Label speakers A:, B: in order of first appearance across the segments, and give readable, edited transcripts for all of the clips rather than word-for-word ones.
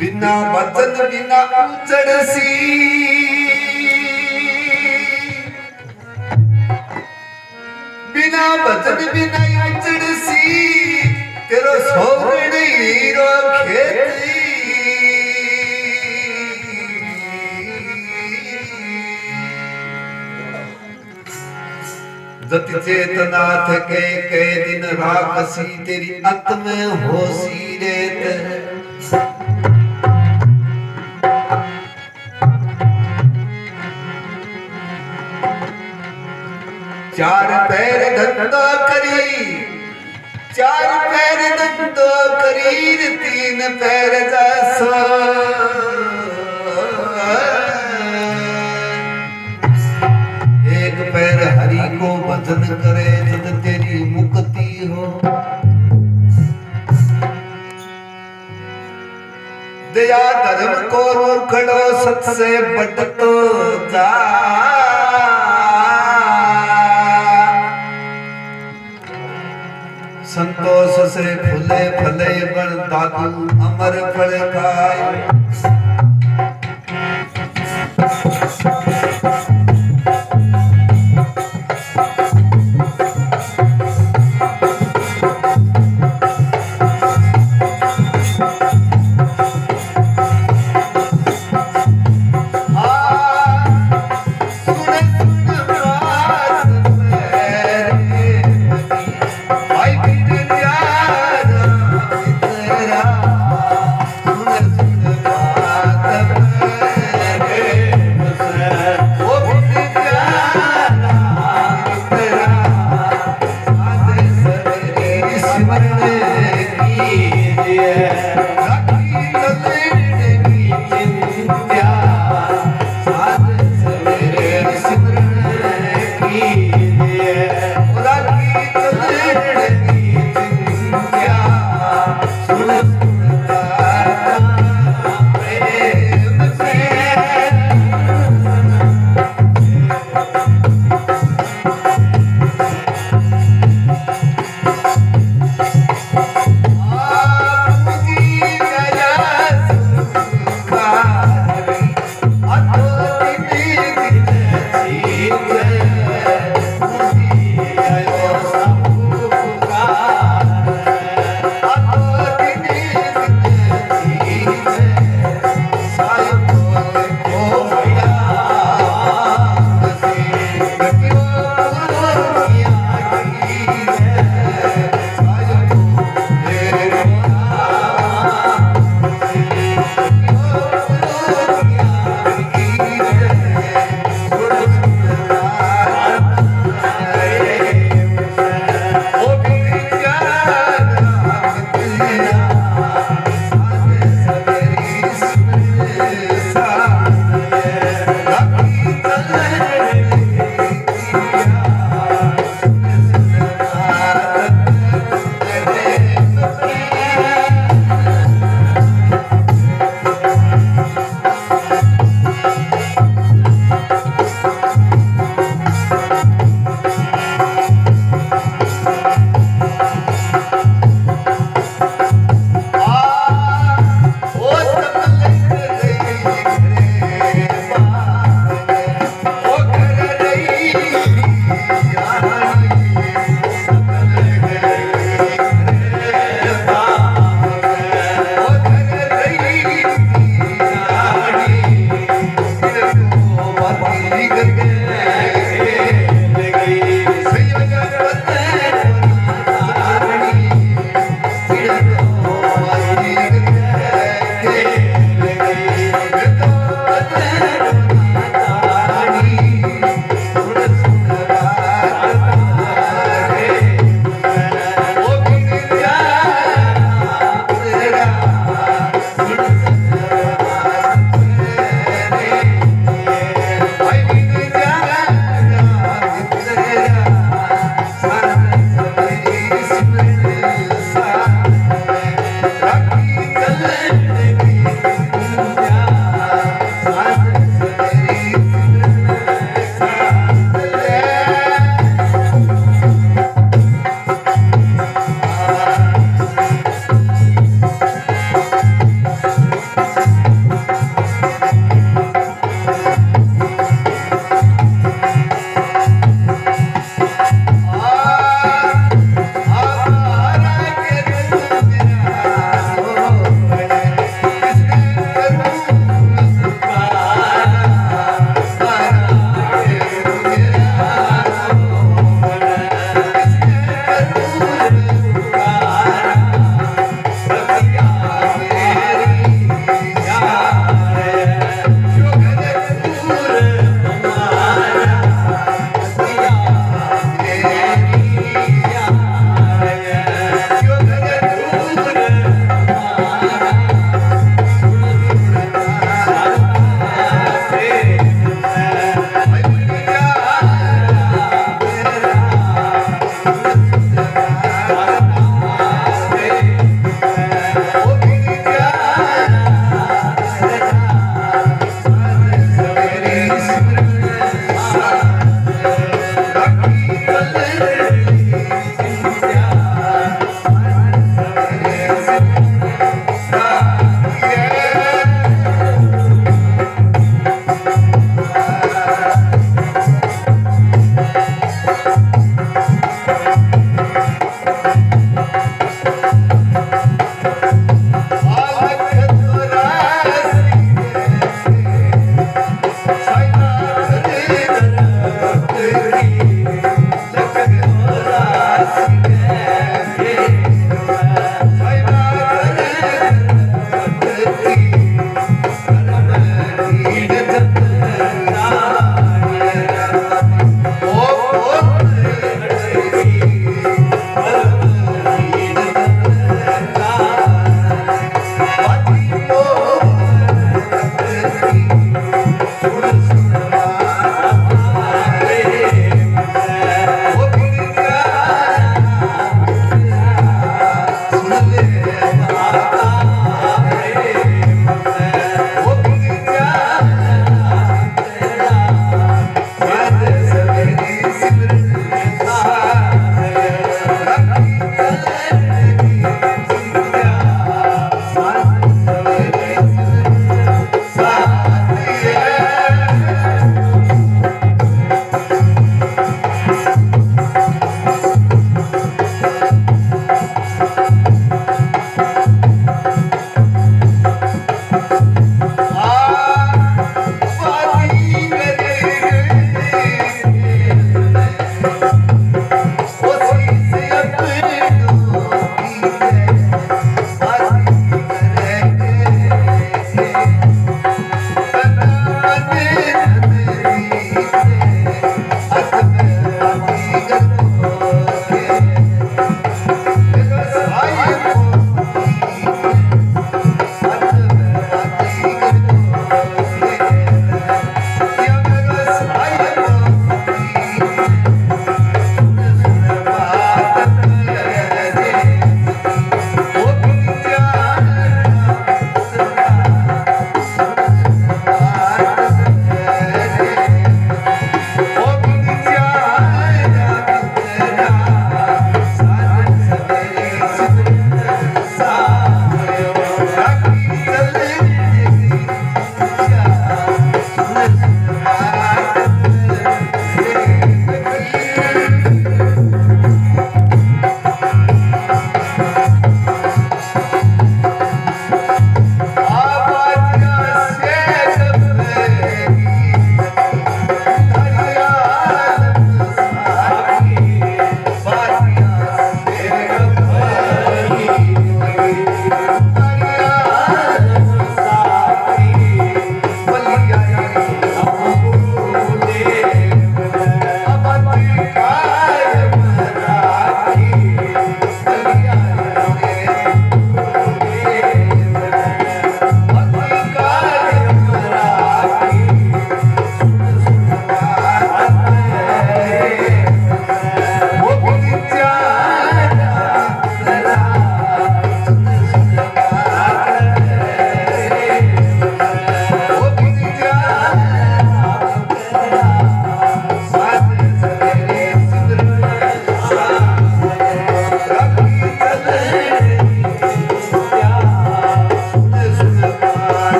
A: बिना वचन बिना उचड़सी बिना वचन बिना उचड़सी तेरो सोगण हीरो खेती जति चेतना थे के दिन राखसी तेरी अंत में होसी रेत चार पैर धंधो करी चार पैर धंधो करी तीन पैर जैसा एक पैर हरि को भजन करे जब तेरी मुक्ति हो दया धर्म को रोकड़ो सत से बटतो जा संतोष से फूले फले बन दादू अमर फल खाए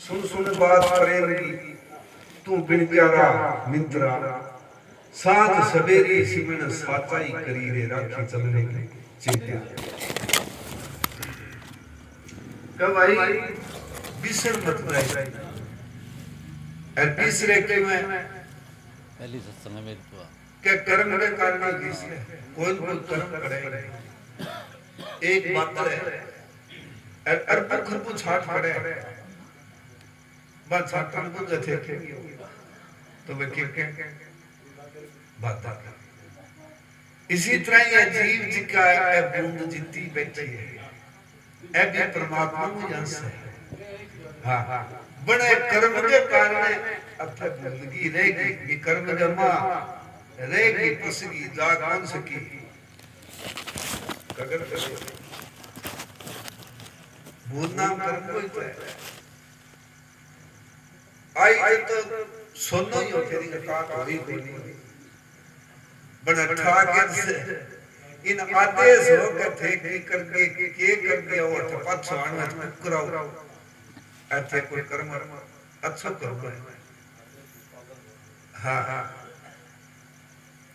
A: सुन सुन बात प्रेम की तू बिन प्यारा मिंत्रा साँझ सवेरी सिमण साचाई करी रे राखी चलने की चेत्या कब आई बिसर मत जाए और तीसरे के में
B: पहली सत्संग में तो
A: के कर्म के कारण तीसरे कोई कोई कर्म करे एक बात है और बुखर को छाट करे बात छाटन को जथे तो वे के बात इसी तरह ये जीव जी का बूंद जितनी बैठी है भी परमात्मा को अंश है हाँ बड़े कर्म के कारण अर्थात जिंदगी रहेगी ये कर्म जमा रहेगी पुसगी जाग कौन सकी कगर भूत नाम कर्म को ही है आई तो सोनो ही होते नहीं का कोई कोई बड़ा ठाकर से इन आदेश हो के थे की करके के कर दिया वो तो पछवान में कुकराओ ऐसे कोई कर्म अच्छा करो हाँ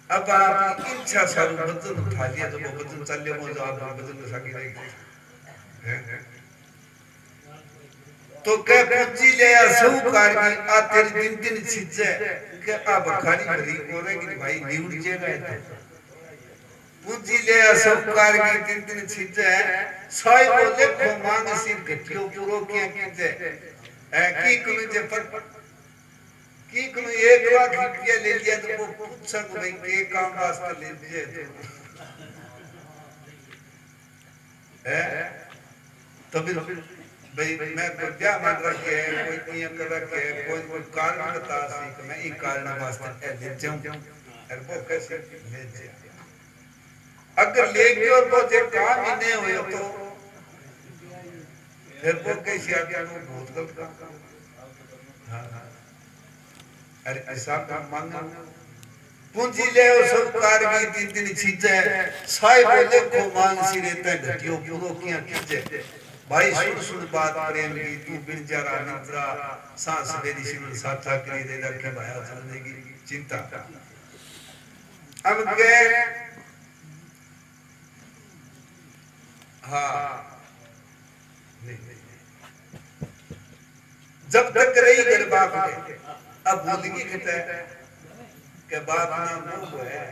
A: अब आप इच्छा सारू वजन उठा लिया जब वो वजन चल लिया वो आप वजन सकी रहेगी तो क्या पूंजी ले सब कारगी आ तेरी दिन दिन छिजे के अब खाली भरी कोरेगी भाई निउड़ जेगा पूंजी ले सब कारगी दिन दिन छिजे साई बोले को मांग सिर गठियो पूरो किया कीजे की कुनु जे पर की कुनु 1 लाख रुपया ले लिया तो वो पूछा को भाई के काम वास्ते ले दिए तो फिर भाई मैं क्या मान रखे है कोई नियम कर रखे है कोई कारण बता सी कि मैं ई कारण वास्ते ले जाऊं और वो कैसे ले जा अगर ले गयो और वो जे काम ही नहीं होयो तो फिर वो कैसे आगे को बहुत गलत काम हां अरे ऐसा काम मांगना पूंजी ले ओ सब कारगी दिन दिन छीजे साई बोले को मान सी रहता घटियो पूरो किया कीजे भाई सुन सुन बात प्रेम की तू बिन जरा निद्रा सांस मेरी सिमरन साथा करी दे रखे भाया चलने की चिंता अब के हाँ जब तक रही घर बाप के अब भूलगी कहता है कि बाप ना मोह है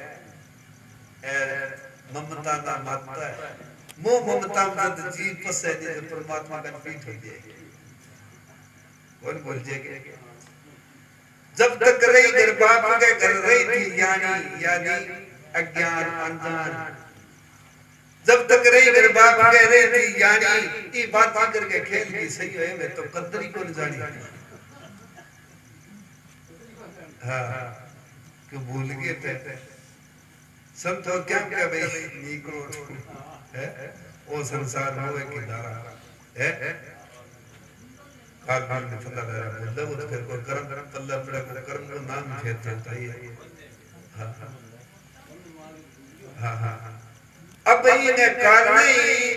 A: ममता ना माता है मोह ममता मत जीव फसे नहीं तो परमात्मा का पीठ हो जाएगी कौन बोल जाएगा जब तक रही घर बाप के घर रही थी यानी अज्ञान अनजान जब तक रही घर बाप के रही थी यानी ये बात करके खेल की सही है मैं तो कदर ही को नहीं जानी हाँ क्यों भूल गए थे सब तो क्या क्या भाई निकलो है वो संसार वो है किनारा है काल काल में फला दरा बोलता वो तो फिर कोई कर्म तल्ला पड़ा को कर्म को नाम खेत होता ही है हाँ हाँ हाँ अब ये ने कारण ही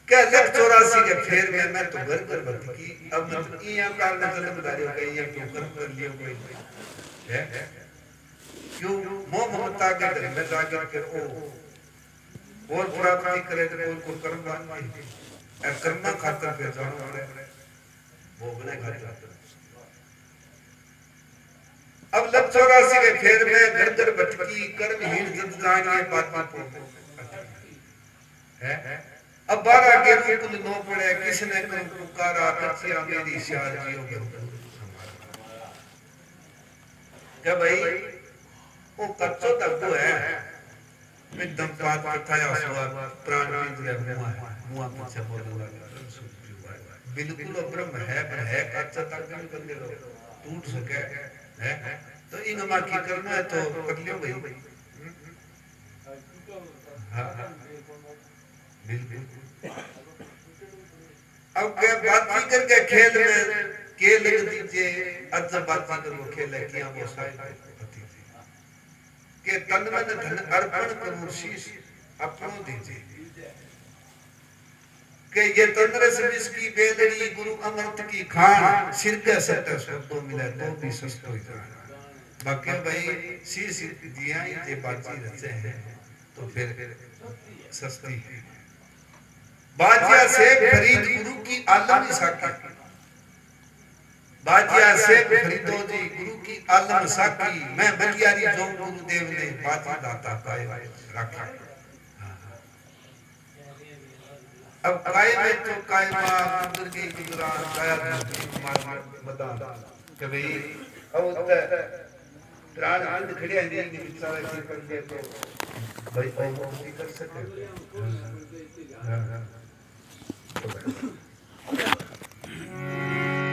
A: क्या लग 84 के फेर में मैं तो घर घर बत की अब मतलब ये कारण चल बता रही हो गई ये क्यों कर्म कर लियो कोई है क्यों मोह ममता के डर में जाकर के ओ और प्राप्ति करे तो उनको कर्म बांधे और कर्म खातर पे जानो पड़े वो बने खातर अब लग 84 के फेर में घर घर भटकी कर्महीन जद जानिए बात है अब 12 के रूप नो पड़े किसने को पुकारा कच्चिया मेरी शार जियो क्या भाई वो कच्चो तक वो है एकदम बात करता है स्वाद प्राण इंद्रिय मुआ पीछे बोलने लगा बिल्कुल ब्रह्म है पर है कच्चा तक नहीं बंदे लोग टूट सके है तो इन मा की करना है तो कर लियो भाई हां बिल्कुल अब क्या बात करके खेल में के लग दीजिए अच्छा बात करो खेल है किया वो साइड के तन मन धन अर्पण करूं शीश अपनो दीजिए के ये तंद्रस विष की बेलड़ी गुरु अमृत की खान सिर के सत्य सो तो मिले तो भी सस्तो ही बाकी भाई शीश दिया ये बाजी रचे हैं तो फिर सस्ती है। बाजिया से खरीद गुरु की आलम साकी, बाजिया से खरीदो जी गुरु की आलम साकी, मैं बलियारी जो गुरुदेव ने बाजी दाता पाए रखा। अब काय में तो काय मां गुजर गई गुजरा काया मदान के भाई अब प्राण अंध खड़े नहीं बेचारा की कर दे तो भाई और वो नहीं कर सके।